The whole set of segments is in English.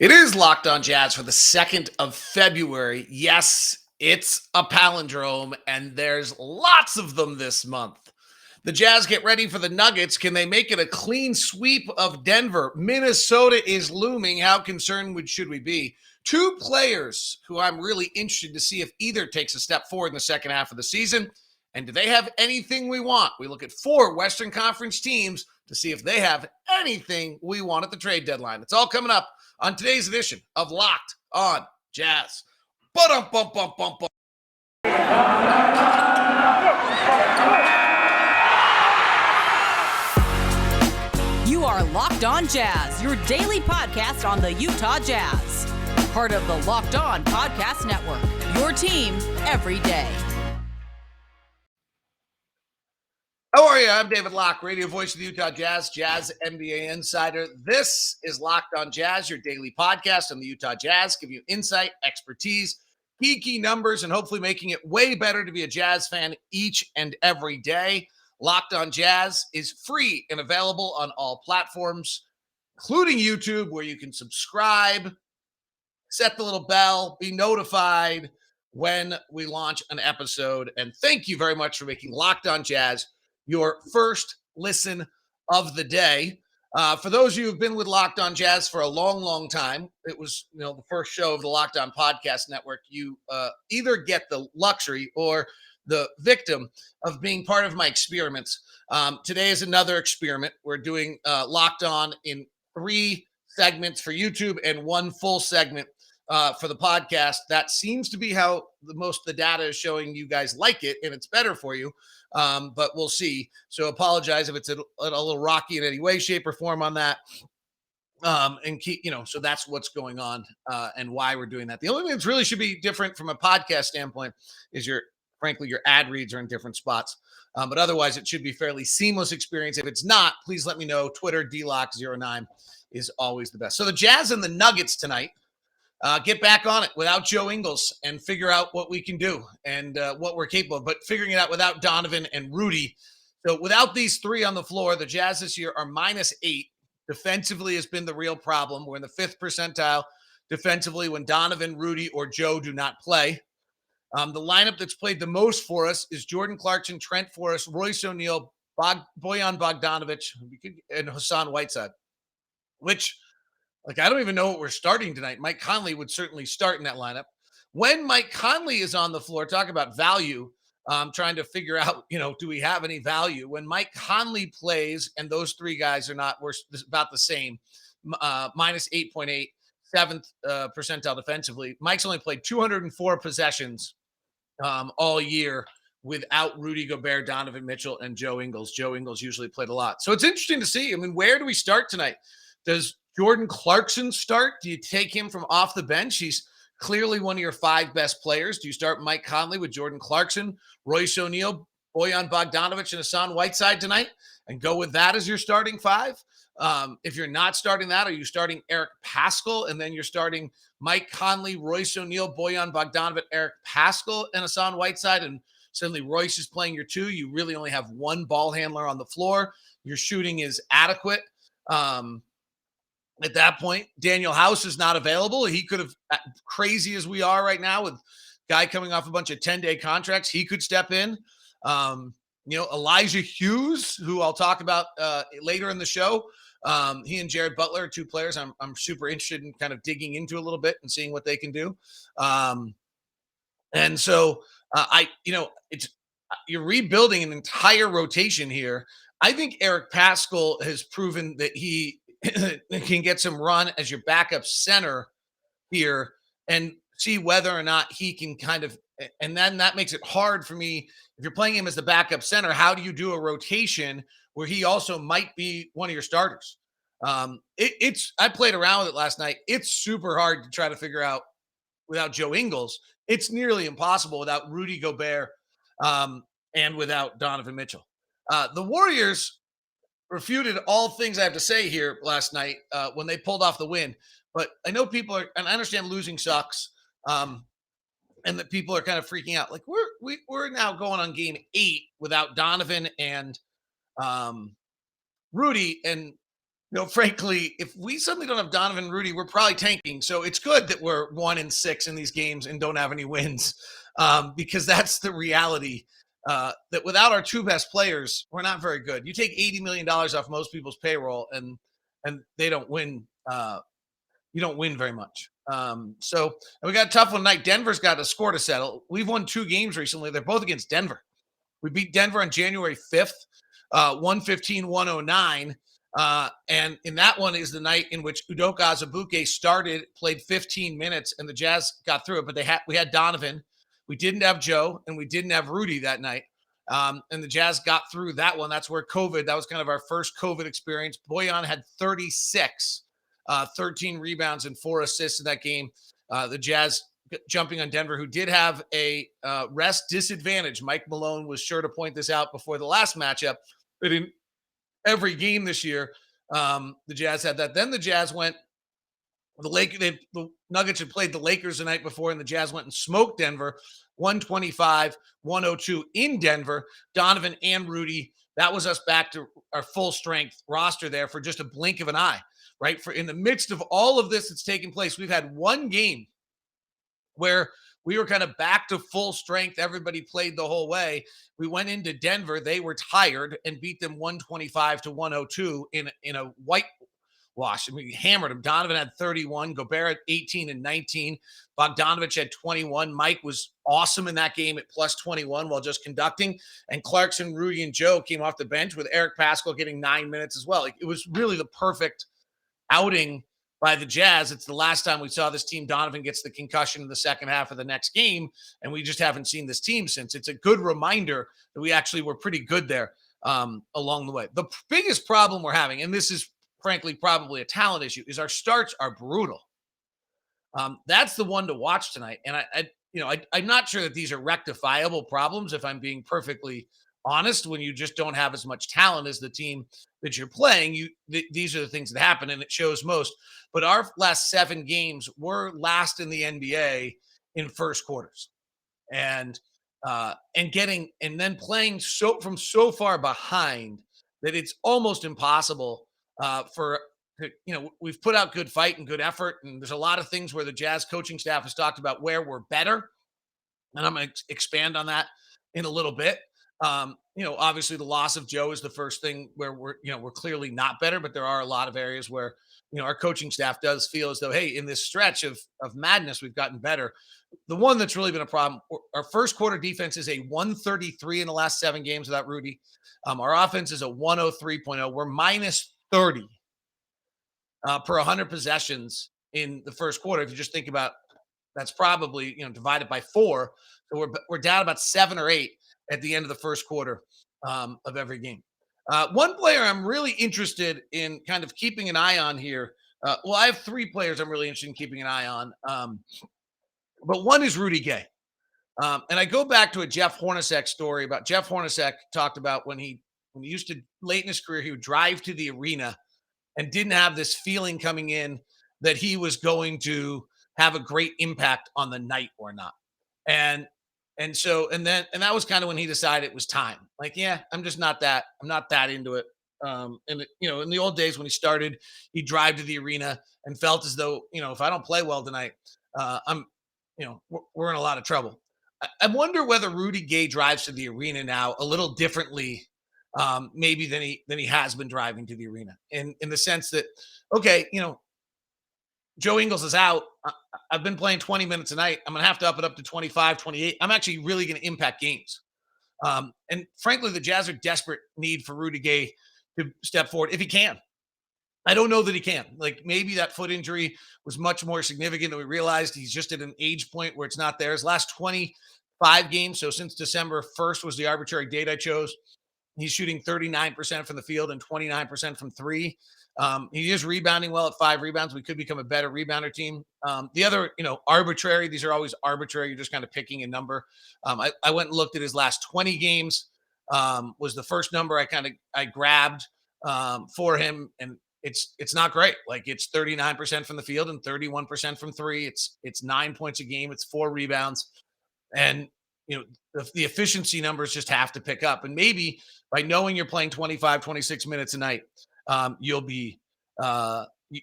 It is Locked On Jazz for the 2nd of February. Yes, it's a palindrome, and there's lots of them this month. The Jazz get ready for the Nuggets. Can they make it a clean sweep of Denver? Minnesota is looming. How concerned should we be? Two players who I'm really interested to see if either takes a step forward in the second half of the season. And do they have anything we want? We look at four Western Conference teams to see if they have anything we want at the trade deadline. It's all coming up on today's edition of Locked On Jazz. Ba-dum-bum-bum-bum-bum. You are Locked On Jazz, your daily podcast on the Utah Jazz. Part of the Locked On Podcast Network, your team every day. How are you? I'm David Locke, radio voice of the Utah Jazz, Jazz NBA insider. This is Locked On Jazz, your daily podcast on the Utah Jazz, give you insight, expertise, key numbers, and hopefully making it way better to be a Jazz fan each and every day. Locked On Jazz is free and available on all platforms, including YouTube, where you can subscribe, set the little bell, be notified when we launch an episode. And thank you very much for making Locked On Jazz your first listen of the day. For those of you who've been with Locked On Jazz for a long time, it was the first show of the Locked On Podcast Network. You either get the luxury or the victim of being part of my experiments. Today is another experiment. We're doing Locked On in 3 segments for YouTube and 1 full segment for the podcast. That seems to be how most of the data is showing you guys like it, and it's better for you. But we'll see. So apologize if it's a little rocky in any way, shape, or form on that. And keep, so that's what's going on and why we're doing that. The only thing that's really should be different from a podcast standpoint is frankly, your ad reads are in different spots. But otherwise, it should be fairly seamless experience. If it's not, please let me know. Twitter, DLock09 is always the best. So the Jazz and the Nuggets tonight. Get back on it without Joe Ingles and figure out what we can do and what we're capable of, but figuring it out without Donovan and Rudy. So without these 3 on the floor, the Jazz this year are -8. Defensively has been the real problem. We're in the 5th percentile defensively when Donovan, Rudy, or Joe do not play. The lineup that's played the most for us is Jordan Clarkson, Trent Forrest, Royce O'Neal, Bojan Bogdanovic, and Hassan Whiteside, which – I don't even know what we're starting tonight. Mike Conley would certainly start in that lineup. When Mike Conley is on the floor, talk about value, trying to figure out, do we have any value? When Mike Conley plays and those 3 guys are not, we're about the same, -8.8, 7th percentile defensively. Mike's only played 204 possessions all year without Rudy Gobert, Donovan Mitchell, and Joe Ingles. Joe Ingles usually played a lot. So it's interesting to see. I mean, where do we start tonight? Does Jordan Clarkson start? Do you take him from off the bench? He's clearly one of your 5 best players. Do you start Mike Conley with Jordan Clarkson, Royce O'Neal, Bojan Bogdanovic, and Hassan Whiteside tonight and go with that as your starting 5? If you're not starting that, are you starting Eric Paschall and then you're starting Mike Conley, Royce O'Neal, Bojan Bogdanovic, Eric Paschall, and Hassan Whiteside? And suddenly Royce is playing your 2. You really only have 1 ball handler on the floor. Your shooting is adequate. At that point, Daniel House is not available. He could have, crazy as we are right now with guy coming off a bunch of 10-day contracts, he could step in. Elijah Hughes, who I'll talk about later in the show. He and Jared Butler are 2 players I'm super interested in kind of digging into a little bit and seeing what they can do. And so you're rebuilding an entire rotation here. I think Eric Paschall has proven that he can get some run as your backup center here and see whether or not he can and then that makes it hard for me. If you're playing him as the backup center, how do you do a rotation where he also might be one of your starters? I played around with it last night. It's super hard to try to figure out without Joe Ingles. It's nearly impossible without Rudy Gobert and without Donovan Mitchell. The Warriors refuted all things I have to say here last night when they pulled off the win. But I know people are, and I understand losing sucks, and that people are kind of freaking out. Like we're now going on game 8 without Donovan and Rudy, and Frankly, if we suddenly don't have Donovan and Rudy, we're probably tanking. So it's good that we're 1-6 in these games and don't have any wins, because that's the reality. That without our two best players, we're not very good. You take $80 million off most people's payroll, and they don't win. You don't win very much. So and we got a tough one tonight. Denver's got a score to settle. We've won two games recently. They're both against Denver. We beat Denver on January 5th, 115-109. And in that one is the night in which Udoka Azubuike started, played 15 minutes, and the Jazz got through it. But we had Donovan, we didn't have Joe, and we didn't have Rudy that night. And the Jazz got through that one. That's where that was kind of our first COVID experience. Bojan had 36, 13 rebounds and 4 assists in that game. The Jazz jumping on Denver, who did have a rest disadvantage. Mike Malone was sure to point this out before the last matchup. But in every game this year, the Jazz had that. Then the Jazz went. The Nuggets had played the Lakers the night before, and the Jazz went and smoked Denver, 125-102 in Denver. Donovan and Rudy. That was us back to our full strength roster there for just a blink of an eye. Right, for in the midst of all of this that's taking place, we've had one game where we were kind of back to full strength. Everybody played the whole way. We went into Denver. They were tired and beat them 125-102 in a whitewash. I mean, we hammered them. Donovan had 31. Gobert had 18 and 19. Bogdanovich had 21. Mike was awesome in that game at plus 21 while just conducting. And Clarkson, Rudy, and Joe came off the bench with Eric Paschall getting 9 minutes as well. Like, it was really the perfect outing by the Jazz. It's the last time we saw this team. Donovan gets the concussion in the second half of the next game, and we just haven't seen this team since. It's a good reminder that we actually were pretty good there along the way. The biggest problem we're having, and this is frankly probably a talent issue, is our starts are brutal. That's the one to watch tonight. And I'm not sure that these are rectifiable problems, if I'm being perfectly honest. When you just don't have as much talent as the team that you're playing, these are the things that happen, and it shows most. But our last 7 games, we're last in the NBA in first quarters, and then playing from so far behind that it's almost impossible for. We've put out good fight and good effort, and there's a lot of things where the Jazz coaching staff has talked about where we're better, and I'm going to expand on that in a little bit. Obviously the loss of Joe is the first thing where we're clearly not better, but there are a lot of areas where, our coaching staff does feel as though, hey, in this stretch of madness, we've gotten better. The one that's really been a problem, our first quarter defense is a 133 in the last 7 games without Rudy. Our offense is a 103.0. We're minus 30 per 100 possessions in the first quarter. If you just think about, that's probably, divided by 4. So we're down about 7 or 8 at the end of the first quarter of every game. One player I'm really interested in kind of keeping an eye on here. I have 3 players I'm really interested in keeping an eye on. But one is Rudy Gay. And I go back to a Jeff Hornacek story about Jeff Hornacek talked about when he used to, late in his career, he would drive to the arena and didn't have this feeling coming in that he was going to have a great impact on the night or not. And that was kind of when he decided it was time. Like, yeah, I'm not that into it. In the old days when he started, he'd drive to the arena and felt as though, if I don't play well tonight, we're in a lot of trouble. I wonder whether Rudy Gay drives to the arena now a little differently, maybe than he has been driving to the arena, in the sense that, okay, Joe Ingles is out. I've been playing 20 minutes a night. I'm going to have to up it up to 25, 28. I'm actually really going to impact games. And frankly, the Jazz are desperate need for Rudy Gay to step forward if he can. I don't know that he can. Like, maybe that foot injury was much more significant than we realized. He's just at an age point where it's not there. His last 25 games, so since December 1st was the arbitrary date I chose, he's shooting 39% from the field and 29% from 3. He is rebounding well at 5 rebounds. We could become a better rebounder team. The other, arbitrary, these are always arbitrary. You're just kind of picking a number. I went and looked at his last 20 games, was the first number I grabbed for him. And it's not great. Like, it's 39% from the field and 31% from 3. It's 9 points a game. It's 4 rebounds. And, the efficiency numbers just have to pick up. And maybe by knowing you're playing 25, 26 minutes a night, you'll be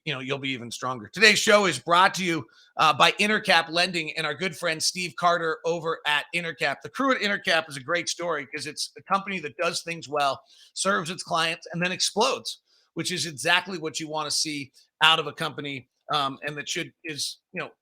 you'll be even stronger. Today's show is brought to you by Intercap Lending and our good friend Steve Carter over at Intercap. The crew at Intercap is a great story because it's a company that does things well, serves its clients, and then explodes, which is exactly what you want to see out of a company. And that is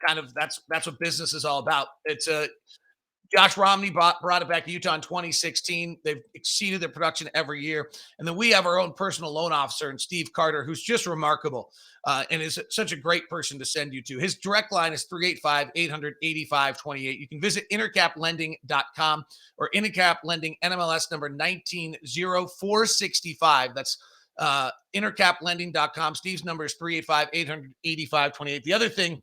kind of that's what business is all about. It's a Josh Romney brought it back to Utah in 2016. They've exceeded their production every year. And then we have our own personal loan officer in Steve Carter, who's just remarkable and is such a great person to send you to. His direct line is 385-800-8528. You can visit intercaplending.com or Intercap Lending NMLS number 190465. That's intercaplending.com. Steve's number is 385-800-8528. The other thing,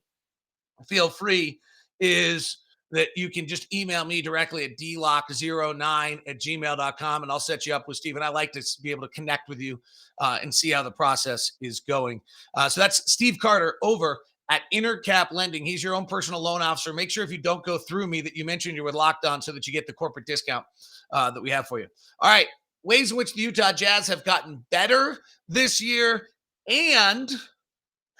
feel free, is that you can just email me directly at dlock09@gmail.com and I'll set you up with Steve. And I like to be able to connect with you and see how the process is going. So that's Steve Carter over at Intercap Lending. He's your own personal loan officer. Make sure if you don't go through me that you mention you're with Locked On so that you get the corporate discount that we have for you. All right. Ways in which the Utah Jazz have gotten better this year, and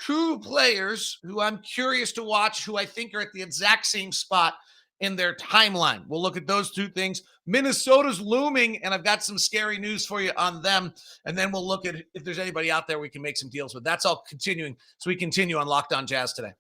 two players who I'm curious to watch, who I think are at the exact same spot in their timeline. We'll look at those two things. Minnesota's looming, and I've got some scary news for you on them. And then we'll look at if there's anybody out there we can make some deals with. That's all continuing. So we continue on Locked On Jazz today.